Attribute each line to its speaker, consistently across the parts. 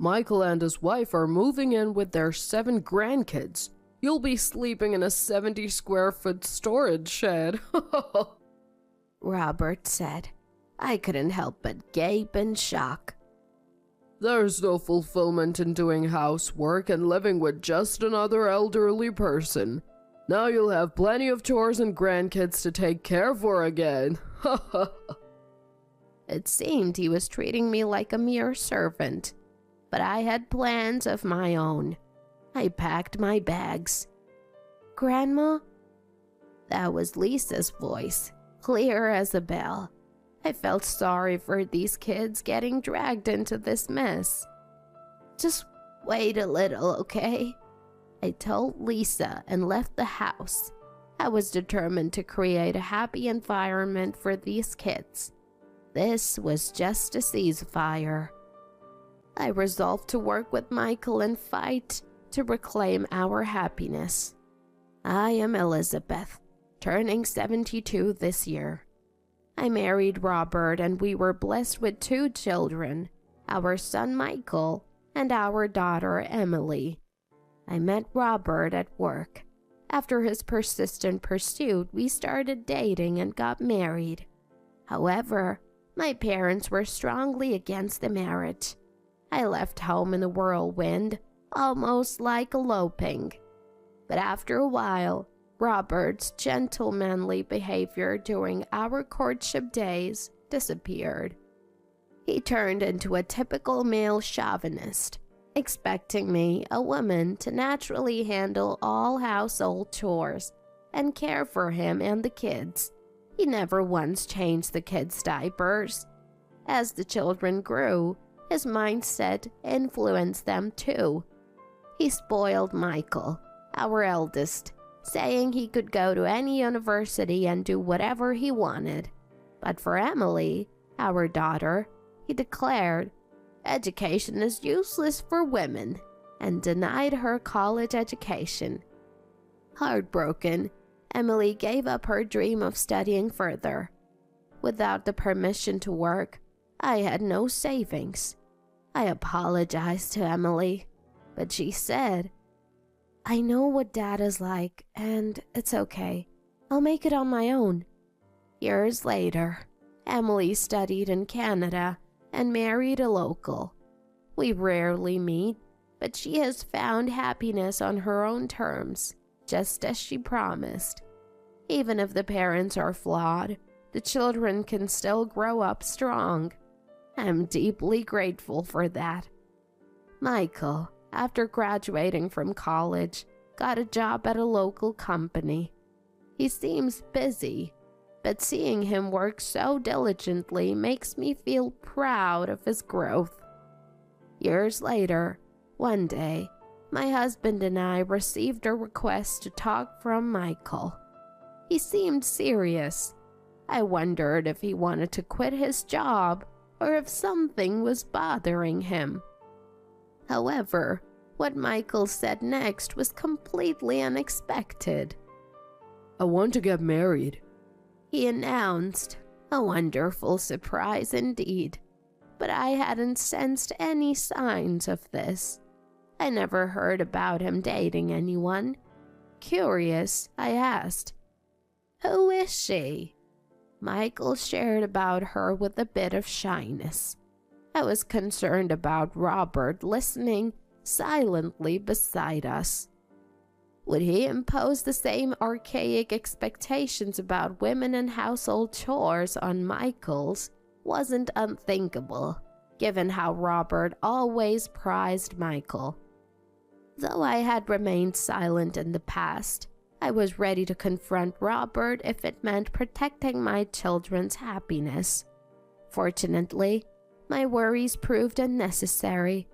Speaker 1: Michael and his wife are moving in with their 7 grandkids. You'll be sleeping in a 70-square-foot storage shed.
Speaker 2: Robert said. I couldn't help but gape in shock.
Speaker 1: There's no fulfillment in doing housework and living with just another elderly person. Now you'll have plenty of chores and grandkids to take care for again.
Speaker 2: It seemed he was treating me like a mere servant, but I had plans of my own. I packed my bags. Grandma? That was Lisa's voice, clear as a bell. I felt sorry for these kids getting dragged into this mess. Just wait a little, okay? I told Lisa and left the house. I was determined to create a happy environment for these kids. This was just a ceasefire. I resolved to work with Michael and fight to reclaim our happiness. I am Elizabeth, turning 72 this year. I married Robert and we were blessed with 2 children, our son Michael and our daughter Emily. I met Robert at work. After his persistent pursuit, we started dating and got married. However, my parents were strongly against the marriage. I left home in a whirlwind, almost like eloping. But after a while, Robert's gentlemanly behavior during our courtship days disappeared. He turned into a typical male chauvinist, expecting me, a woman, to naturally handle all household chores and care for him and the kids. He never once changed the kids' diapers. As the children grew, his mindset influenced them too. He spoiled Michael, our eldest, saying he could go to any university and do whatever he wanted. But for Emily, our daughter, he declared education is useless for women and denied her college education. Heartbroken, Emily gave up her dream of studying further. Without the permission to work, I had no savings. I apologized to Emily, but she said, I know what Dad is like, and it's okay. I'll make it on my own. Years later, Emily studied in Canada and married a local. We rarely meet, but she has found happiness on her own terms, just as she promised. Even if the parents are flawed, the children can still grow up strong. I'm deeply grateful for that. Michael, after graduating from college, got a job at a local company. He seems busy, but seeing him work so diligently makes me feel proud of his growth. Years later, one day, my husband and I received a request to talk from Michael. He seemed serious. I wondered if he wanted to quit his job or if something was bothering him. However, what Michael said next was completely unexpected.
Speaker 1: I want to get married,
Speaker 2: he announced, a wonderful surprise indeed. But I hadn't sensed any signs of this. I never heard about him dating anyone. Curious, I asked, Who is she? Michael shared about her with a bit of shyness. I was concerned about Robert listening silently beside us. Would he impose the same archaic expectations about women and household chores on Michael's wasn't unthinkable, given how Robert always prized Michael. Though I had remained silent in the past, I was ready to confront Robert if it meant protecting my children's happiness. Fortunately, my worries proved unnecessary.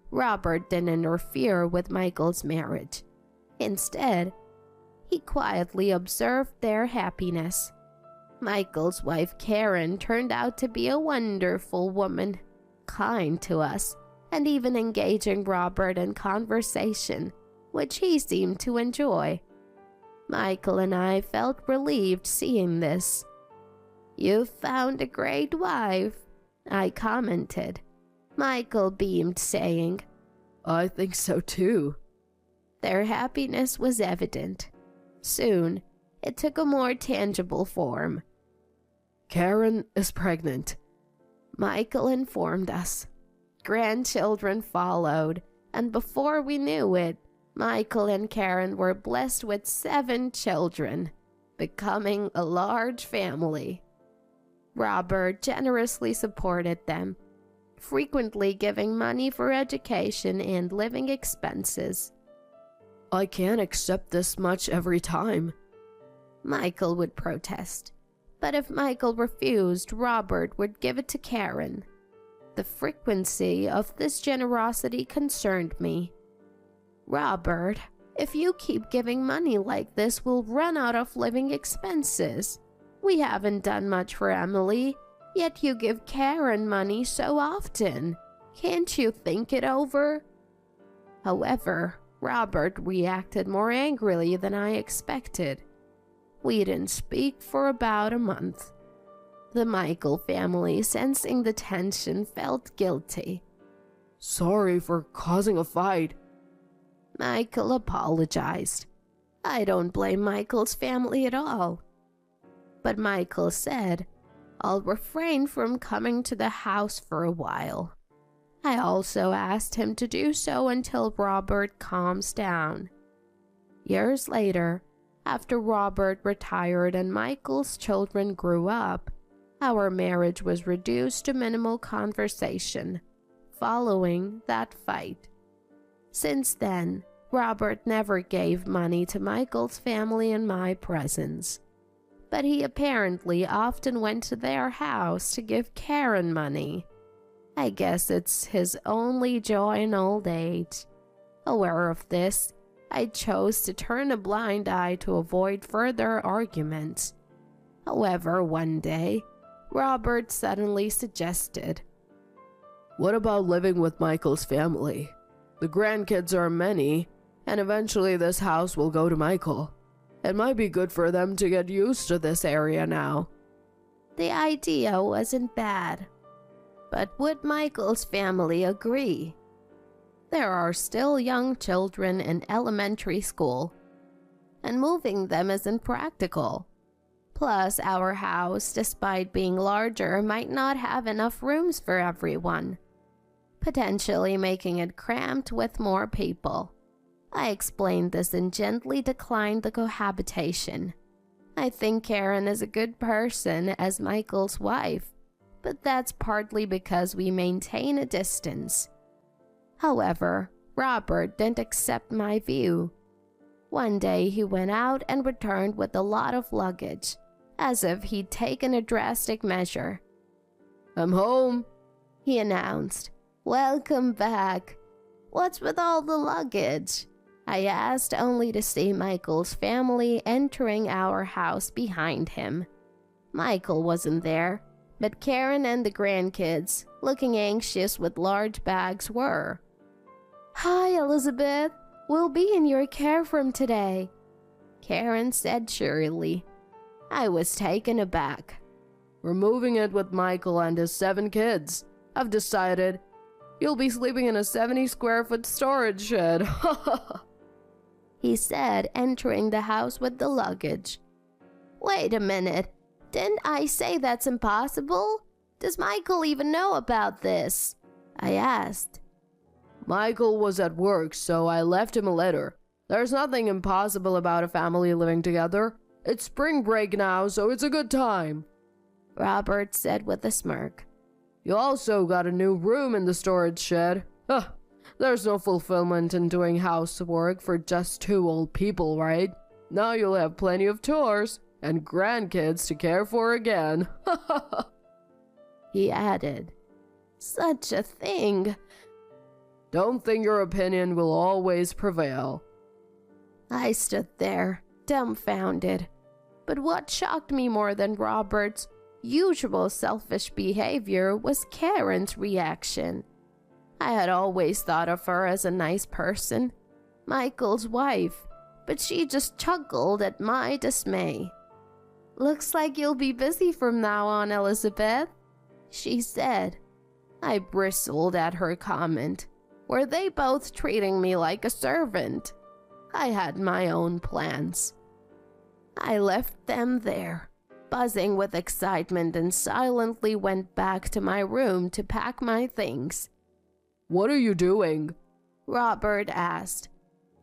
Speaker 2: Robert didn't interfere with Michael's marriage. Instead, he quietly observed their happiness. Michael's wife Karen turned out to be a wonderful woman, kind to us, and even engaging Robert in conversation, which he seemed to enjoy. Michael and I felt relieved seeing this. "You've found a great wife," I commented. Michael beamed, saying,
Speaker 1: I think so too.
Speaker 2: Their happiness was evident. Soon, it took a more tangible form.
Speaker 1: Karen is pregnant,
Speaker 2: Michael informed us. Grandchildren followed, and before we knew it, Michael and Karen were blessed with 7 children, becoming a large family. Robert generously supported them, frequently giving money for education and living expenses.
Speaker 1: I can't accept this much every time,
Speaker 2: Michael would protest. But if Michael refused, Robert would give it to Karen. The frequency of this generosity concerned me. Robert, if you keep giving money like this, we'll run out of living expenses. We haven't done much for Emily, yet you give Karen money so often. Can't you think it over? However, Robert reacted more angrily than I expected. We didn't speak for about a month. The Michael family, sensing the tension, felt guilty.
Speaker 1: Sorry for causing a fight.
Speaker 2: Michael apologized. I don't blame Michael's family at all. But Michael said, I'll refrain from coming to the house for a while. I also asked him to do so until Robert calms down. Years later, after Robert retired and Michael's children grew up, our marriage was reduced to minimal conversation following that fight. Since then, Robert never gave money to Michael's family in my presence, but he apparently often went to their house to give Karen money. I guess it's his only joy in old age. Aware of this, I chose to turn a blind eye to avoid further arguments. However, one day, Robert suddenly suggested,
Speaker 1: What about living with Michael's family? The grandkids are many, and eventually this house will go to Michael. It might be good for them to get used to this area now.
Speaker 2: The idea wasn't bad, but would Michael's family agree? There are still young children in elementary school, and moving them isn't practical. Plus, our house, despite being larger, might not have enough rooms for everyone, potentially making it cramped with more people. I explained this and gently declined the cohabitation. I think Karen is a good person as Michael's wife, but that's partly because we maintain a distance. However, Robert didn't accept my view. One day he went out and returned with a lot of luggage, as if he'd taken a drastic measure.
Speaker 1: I'm home,
Speaker 2: he announced. Welcome back. What's with all the luggage? I asked, only to see Michael's family entering our house behind him. Michael wasn't there, but Karen and the grandkids, looking anxious with large bags, were. Hi, Elizabeth. We'll be in your care from today, Karen said cheerily. I was taken aback.
Speaker 1: We're moving it with Michael and his 7 kids. I've decided you'll be sleeping in a 70-square-foot storage shed.
Speaker 2: He said, entering the house with the luggage. Wait a minute. Didn't I say that's impossible? Does Michael even know about this? I asked.
Speaker 1: Michael was at work, so I left him a letter. There's nothing impossible about a family living together. It's spring break now, so it's a good time,
Speaker 2: Robert said with a smirk.
Speaker 1: You also got a new room in the storage shed. There's no fulfillment in doing housework for just 2 old people, right? Now you'll have plenty of chores and grandkids to care for again.
Speaker 2: He added, Such a thing.
Speaker 1: Don't think your opinion will always prevail.
Speaker 2: I stood there, dumbfounded. But what shocked me more than Robert's usual selfish behavior was Karen's reaction. I had always thought of her as a nice person, Michael's wife, but she just chuckled at my dismay. Looks like you'll be busy from now on, Elizabeth, she said. I bristled at her comment. Were they both treating me like a servant? I had my own plans. I left them there, buzzing with excitement, and silently went back to my room to pack my things.
Speaker 1: What are you doing?
Speaker 2: Robert asked.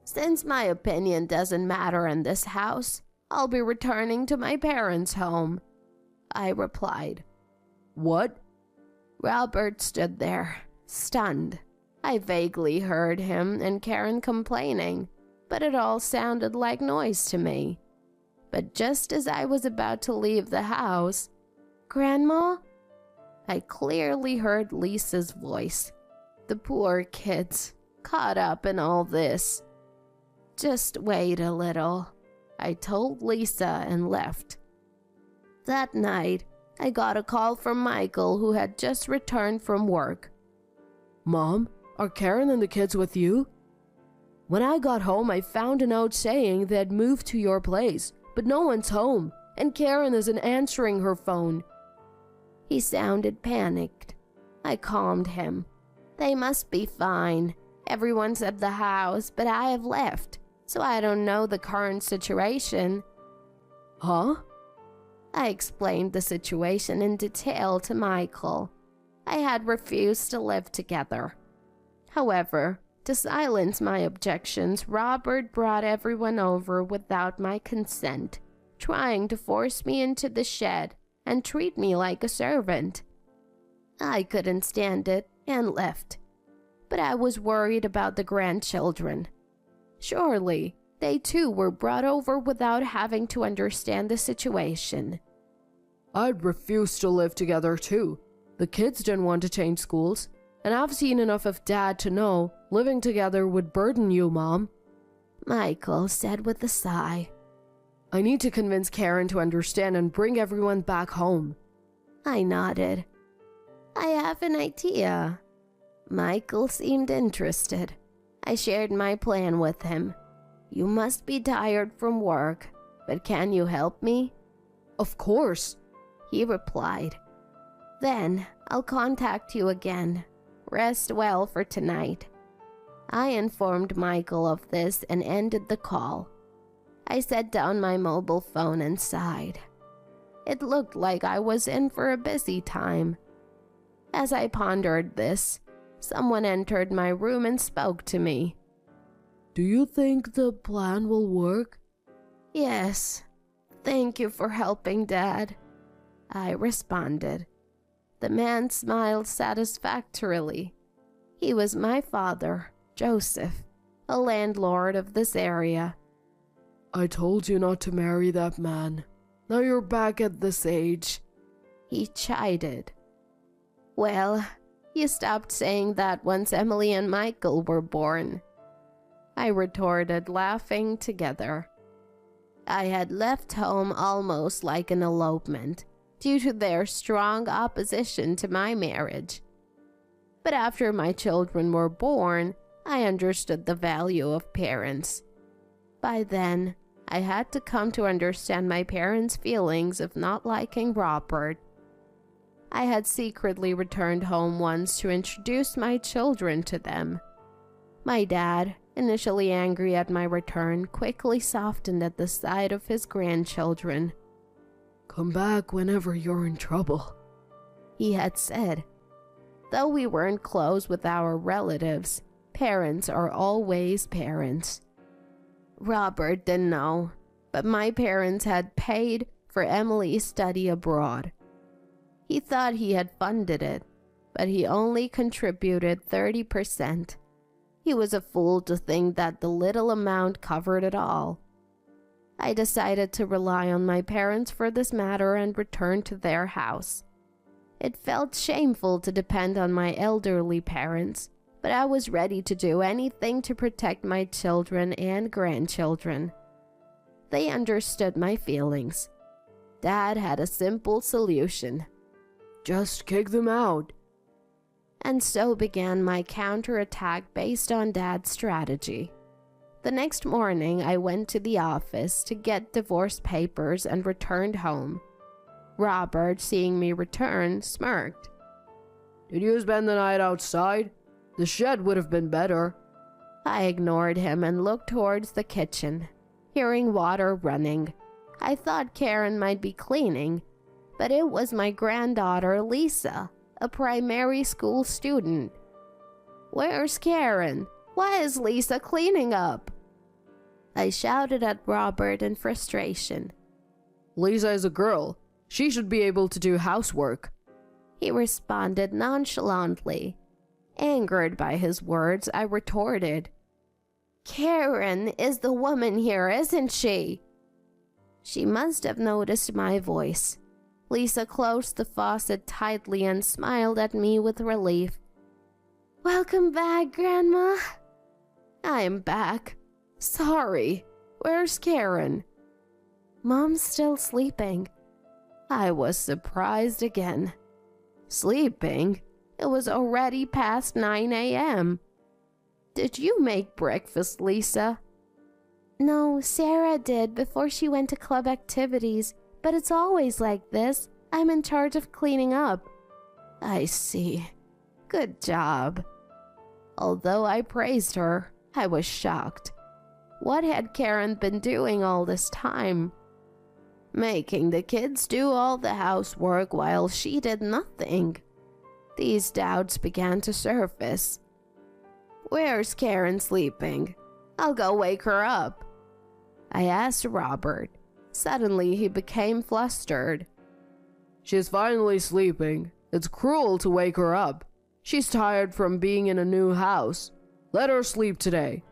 Speaker 2: Since my opinion doesn't matter in this house, I'll be returning to my parents' home, I replied.
Speaker 1: What?
Speaker 2: Robert stood there, stunned. I vaguely heard him and Karen complaining, but it all sounded like noise to me. But just as I was about to leave the house, Grandma? I clearly heard Lisa's voice. The poor kids, caught up in all this. Just wait a little, I told Lisa and left. That night, I got a call from Michael, who had just returned from work.
Speaker 1: Mom, are Karen and the kids with you? When I got home, I found a note saying they had moved to your place, but no one's home, and Karen isn't answering her phone.
Speaker 2: He sounded panicked. I calmed him. They must be fine. Everyone's at the house, but I have left, so I don't know the current situation.
Speaker 1: Huh?
Speaker 2: I explained the situation in detail to Michael. I had refused to live together. However, to silence my objections, Robert brought everyone over without my consent, trying to force me into the shed and treat me like a servant. I couldn't stand it and left, but I was worried about the grandchildren. Surely, they too were brought over without having to understand the situation.
Speaker 1: I'd refuse to live together too. The kids didn't want to change schools, and I've seen enough of Dad to know living together would burden you, Mom.
Speaker 2: Michael said with a sigh.
Speaker 1: I need to convince Karen to understand and bring everyone back home.
Speaker 2: I nodded. I have an idea. Michael seemed interested. I shared my plan with him. You must be tired from work, but can you help me?
Speaker 1: Of course,
Speaker 2: he replied. Then I'll contact you again. Rest well for tonight. I informed Michael of this and ended the call. I set down my mobile phone and sighed. It looked like I was in for a busy time. As I pondered this, someone entered my room and spoke to me.
Speaker 1: Do you think the plan will work?
Speaker 2: Yes. Thank you for helping, Dad, I responded. The man smiled satisfactorily. He was my father, Joseph, a landlord of this area.
Speaker 1: I told you not to marry that man. Now you're back at this age,
Speaker 2: he chided. Well, you stopped saying that once Emily and Michael were born, I retorted, laughing together. I had left home almost like an elopement, due to their strong opposition to my marriage. But after my children were born, I understood the value of parents. By then, I had to come to understand my parents' feelings of not liking Robert. I had secretly returned home once to introduce my children to them. My dad, initially angry at my return, quickly softened at the sight of his grandchildren.
Speaker 1: Come back whenever you're in trouble,
Speaker 2: he had said. Though we weren't close with our relatives, parents are always parents. Robert didn't know, but my parents had paid for Emily's study abroad. He thought he had funded it, but he only contributed 30%. He was a fool to think that the little amount covered it all. I decided to rely on my parents for this matter and returned to their house. It felt shameful to depend on my elderly parents, but I was ready to do anything to protect my children and grandchildren. They understood my feelings. Dad had a simple solution.
Speaker 1: Just kick them out.
Speaker 2: And so began my counterattack based on Dad's strategy. The next morning, I went to the office to get divorce papers and returned home. Robert, seeing me return, smirked.
Speaker 1: Did you spend the night outside? The shed would have been better.
Speaker 2: I ignored him and looked towards the kitchen, hearing water running. I thought Karen might be cleaning, but it was my granddaughter Lisa, a primary school student. Where's Karen? Why is Lisa cleaning up? I shouted at Robert in frustration.
Speaker 1: Lisa is a girl. She should be able to do housework.
Speaker 2: He responded nonchalantly. Angered by his words, I retorted, Karen is the woman here, isn't she? She must have noticed my voice. Lisa closed the faucet tightly and smiled at me with relief. Welcome back, Grandma. I'm back. Sorry. Where's Karen? Mom's still sleeping. I was surprised again. Sleeping? It was already past 9 a.m. Did you make breakfast, Lisa? No, Sarah did before she went to club activities, but it's always like this. I'm in charge of cleaning up. I see. Good job. Although I praised her, I was shocked. What had Karen been doing all this time? Making the kids do all the housework while she did nothing. These doubts began to surface. Where's Karen sleeping? I'll go wake her up. I asked Robert. Suddenly he became flustered.
Speaker 1: She's finally sleeping. It's cruel to wake her up. She's tired from being in a new house. Let her sleep today.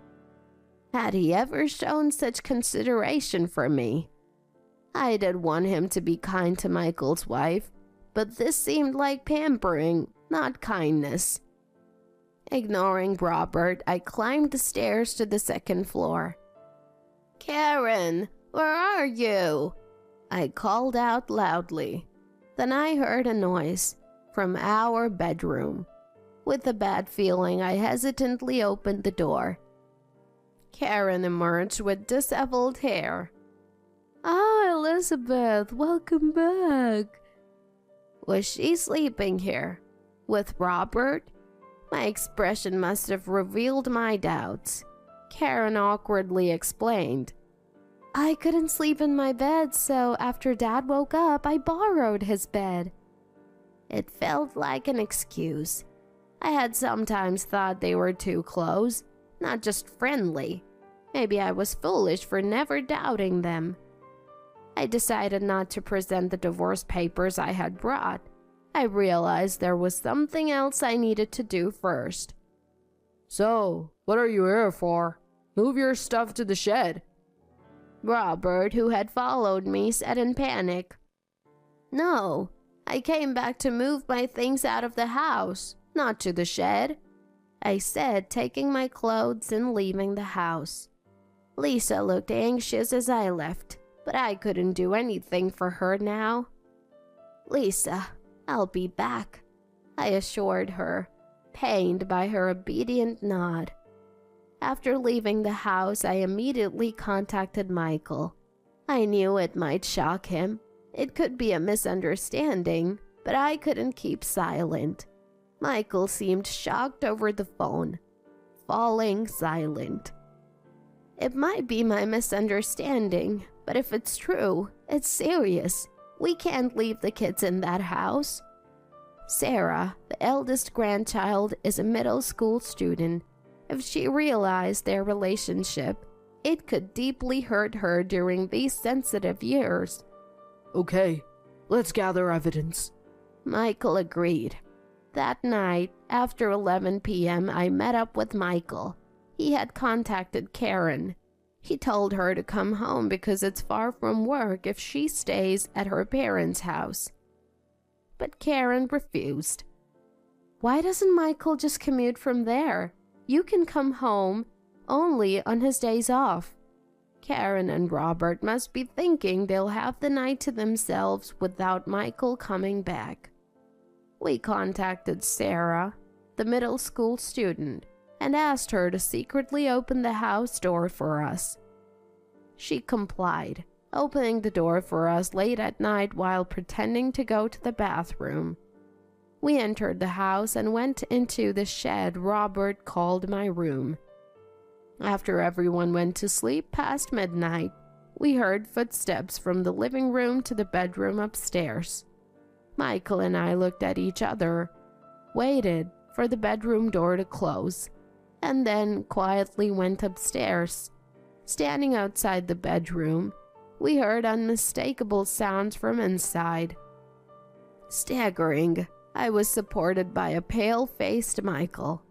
Speaker 2: Had he ever shown such consideration for me? I did want him to be kind to Michael's wife, but this seemed like pampering, not kindness. Ignoring Robert, I climbed the stairs to the second floor. Karen, where are you? I called out loudly. Then I heard a noise from our bedroom. With a bad feeling, I hesitantly opened the door. Karen emerged with disheveled hair. Ah, Elizabeth, welcome back. Was she sleeping here? With Robert? My expression must have revealed my doubts. Karen awkwardly explained. I couldn't sleep in my bed, so after Dad woke up, I borrowed his bed. It felt like an excuse. I had sometimes thought they were too close, not just friendly. Maybe I was foolish for never doubting them. I decided not to present the divorce papers I had brought. I realized there was something else I needed to do first.
Speaker 1: So, what are you here for? Move your stuff to the shed.
Speaker 2: Robert, who had followed me, said in panic. No, I came back to move my things out of the house, not to the shed, I said, taking my clothes and leaving the house. Lisa looked anxious as I left, but I couldn't do anything for her now. Lisa, I'll be back, I assured her, pained by her obedient nod. After leaving the house, I immediately contacted Michael. I knew it might shock him. It could be a misunderstanding, but I couldn't keep silent. Michael seemed shocked over the phone, falling silent. It might be my misunderstanding, but if it's true, it's serious. We can't leave the kids in that house. Sarah, the eldest grandchild, is a middle school student. If she realized their relationship, it could deeply hurt her during these sensitive years.
Speaker 1: Okay, let's gather evidence.
Speaker 2: Michael agreed. That night, after 11 p.m., I met up with Michael. He had contacted Karen. He told her to come home because it's far from work if she stays at her parents' house. But Karen refused. Why doesn't Michael just commute from there? You can come home only on his days off. Karen and Robert must be thinking they'll have the night to themselves without Michael coming back. We contacted Sarah, the middle school student, and asked her to secretly open the house door for us. She complied, opening the door for us late at night while pretending to go to the bathroom. We entered the house and went into the shed Robert called my room. After everyone went to sleep past midnight, we heard footsteps from the living room to the bedroom upstairs. Michael and I looked at each other, waited for the bedroom door to close, and then quietly went upstairs. Standing outside the bedroom, we heard unmistakable sounds from inside. Staggering, I was supported by a pale-faced Michael.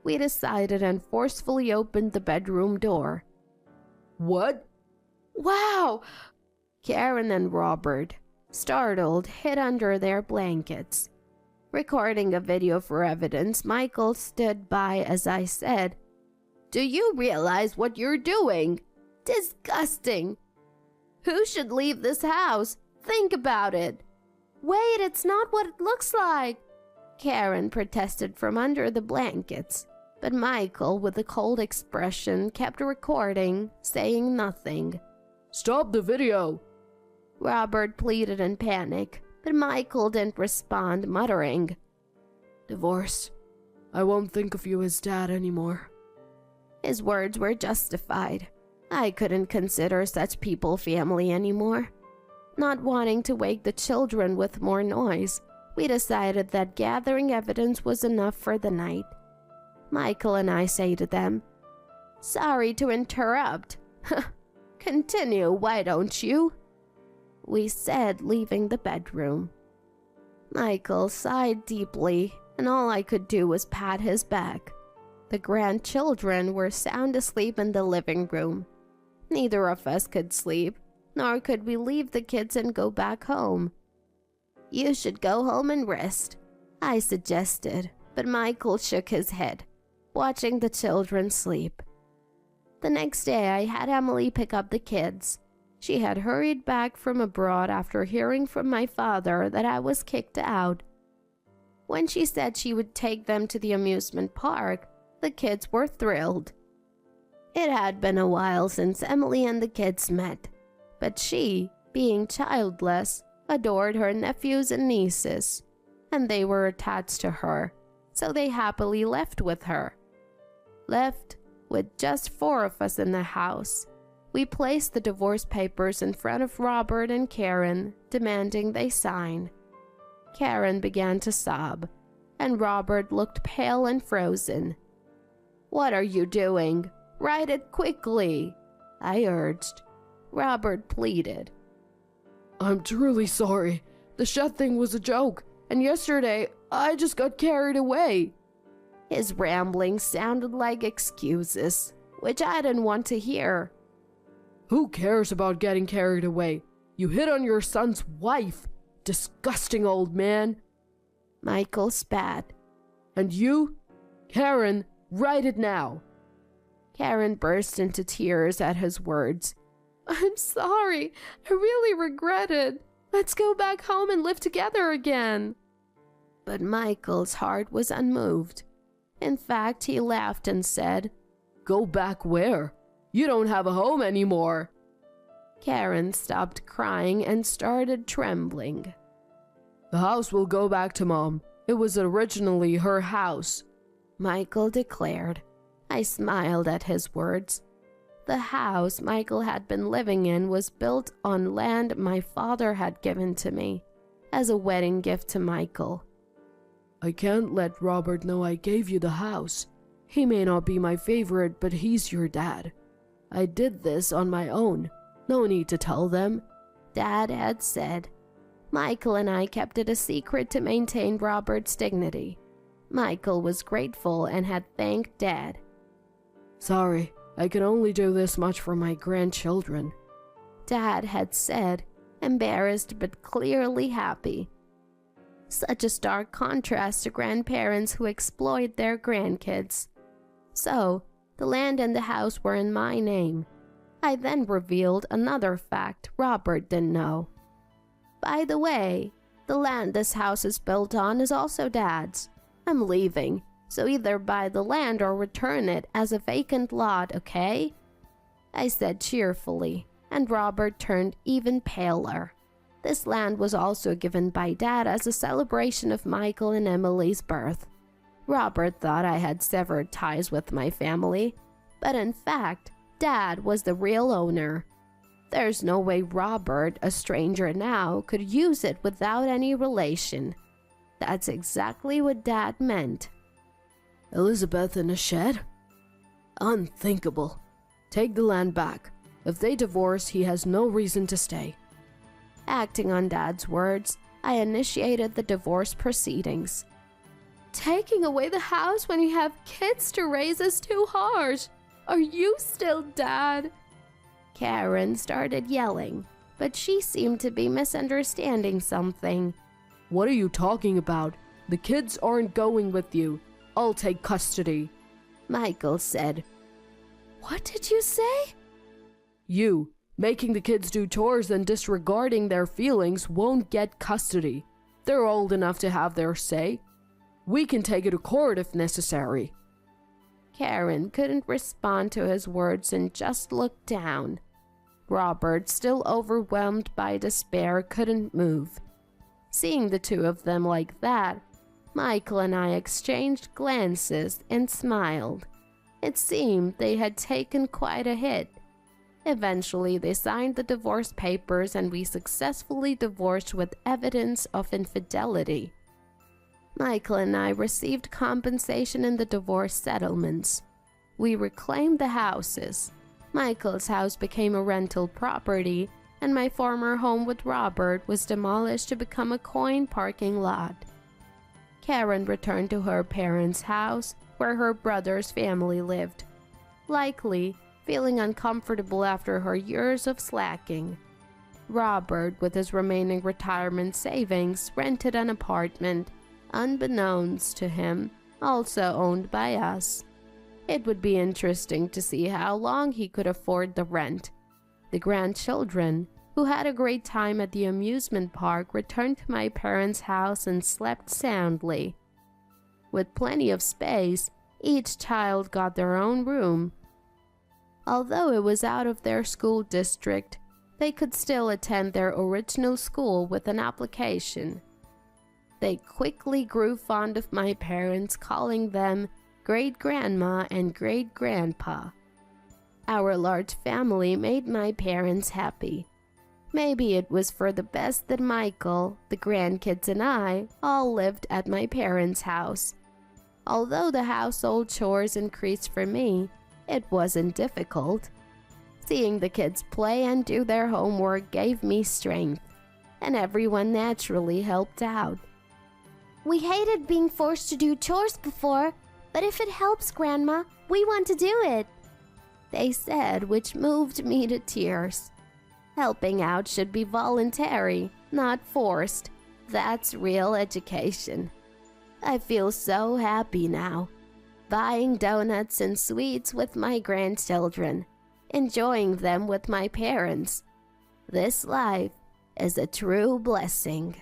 Speaker 2: We decided and forcefully opened the bedroom door.
Speaker 1: What?
Speaker 2: Wow! Karen and Robert, startled, hid under their blankets. Recording a video for evidence, Michael stood by as I said, "Do you realize what you're doing? Disgusting! Who should leave this house? Think about it." "Wait, it's not what it looks like," Karen protested from under the blankets. But Michael, with a cold expression, kept recording, saying nothing.
Speaker 1: "Stop the video!"
Speaker 2: Robert pleaded in panic, but Michael didn't respond, muttering,
Speaker 1: "Divorce. I won't think of you as dad anymore."
Speaker 2: His words were justified. I couldn't consider such people family anymore. Not wanting to wake the children with more noise, we decided that gathering evidence was enough for the night. Michael and I say to them, "Sorry to interrupt." "Continue, why don't you?" we said, leaving the bedroom. Michael sighed deeply, and all I could do was pat his back. The grandchildren were sound asleep in the living room. Neither of us could sleep, nor could we leave the kids and go back home. "You should go home and rest," I suggested, but Michael shook his head, watching the children sleep. The next day I had Emily pick up the kids. She had hurried back from abroad after hearing from my father that I was kicked out. When she said she would take them to the amusement park, the kids were thrilled. It had been a while since Emily and the kids met, but she, being childless, adored her nephews and nieces, and they were attached to her, so they happily left with her. Left with just 4 of us in the house, we placed the divorce papers in front of Robert and Karen, demanding they sign. Karen began to sob, and Robert looked pale and frozen. "What are you doing? Write it quickly," I urged. Robert pleaded.
Speaker 1: "I'm truly sorry. The shed thing was a joke, and yesterday I just got carried away."
Speaker 2: His ramblings sounded like excuses, which I didn't want to hear.
Speaker 1: "Who cares about getting carried away? You hit on your son's wife. Disgusting old man."
Speaker 2: Michael spat.
Speaker 1: "And you? Karen, write it now."
Speaker 2: Karen burst into tears at his words. "I'm sorry. I really regret it. Let's go back home and live together again." But Michael's heart was unmoved. In fact, he laughed and said,
Speaker 1: "Go back where? You don't have a home anymore."
Speaker 2: Karen stopped crying and started trembling.
Speaker 1: "The house will go back to Mom. It was originally her house,"
Speaker 2: Michael declared. I smiled at his words. The house Michael had been living in was built on land my father had given to me as a wedding gift to Michael.
Speaker 1: "I can't let Robert know I gave you the house. He may not be my favorite, but he's your dad. I did this on my own. No need to tell them," Dad had said. Michael and I kept it a secret to maintain Robert's dignity. Michael was grateful and had thanked Dad. "Sorry, I can only do this much for my grandchildren,"
Speaker 2: Dad had said, embarrassed but clearly happy. Such a stark contrast to grandparents who exploit their grandkids. So, the land and the house were in my name. I then revealed another fact Robert didn't know. "By the way, the land this house is built on is also Dad's. I'm leaving, so either buy the land or return it as a vacant lot, okay?" I said cheerfully, and Robert turned even paler. This land was also given by Dad as a celebration of Michael and Emily's birth. Robert thought I had severed ties with my family, but in fact, Dad was the real owner. There's no way Robert, a stranger now, could use it without any relation. That's exactly what Dad meant.
Speaker 1: Elizabeth in a shed? Unthinkable. Take the land back. If they divorce, he has no reason to stay.
Speaker 2: Acting on Dad's words, I initiated the divorce proceedings. Taking away the house when you have kids to raise is too harsh. Are you still Dad? Karen started yelling, but she seemed to be misunderstanding something.
Speaker 1: What are you talking about? The kids aren't going with you. I'll take custody.
Speaker 2: Michael said. What did you say?
Speaker 1: You, making the kids do chores and disregarding their feelings won't get custody. They're old enough to have their say. We can take it to court if necessary.
Speaker 2: Karen couldn't respond to his words and just looked down. Robert, still overwhelmed by despair, couldn't move. Seeing the two of them like that, Michael and I exchanged glances and smiled. It seemed they had taken quite a hit. Eventually, they signed the divorce papers and we successfully divorced with evidence of infidelity. Michael and I received compensation in the divorce settlements. We reclaimed the houses. Michael's house became a rental property, and my former home with Robert was demolished to become a coin parking lot. Karen returned to her parents' house, where her brother's family lived, likely feeling uncomfortable after her years of slacking. Robert, with his remaining retirement savings, rented an apartment, unbeknownst to him, also owned by us. It would be interesting to see how long he could afford the rent. The grandchildren, who had a great time at the amusement park, returned to my parents' house and slept soundly. With plenty of space, each child got their own room. Although it was out of their school district, they could still attend their original school with an application. They quickly grew fond of my parents, calling them great-grandma and great-grandpa. Our large family made my parents happy. Maybe it was for the best that Michael, the grandkids, and I all lived at my parents' house. Although the household chores increased for me, it wasn't difficult. Seeing the kids play and do their homework gave me strength, and everyone naturally helped out.
Speaker 3: We hated being forced to do chores before, but if it helps, Grandma, we want to do it,
Speaker 2: they said, which moved me to tears. Helping out should be voluntary, not forced. That's real education. I feel so happy now, buying donuts and sweets with my grandchildren, enjoying them with my parents. This life is a true blessing.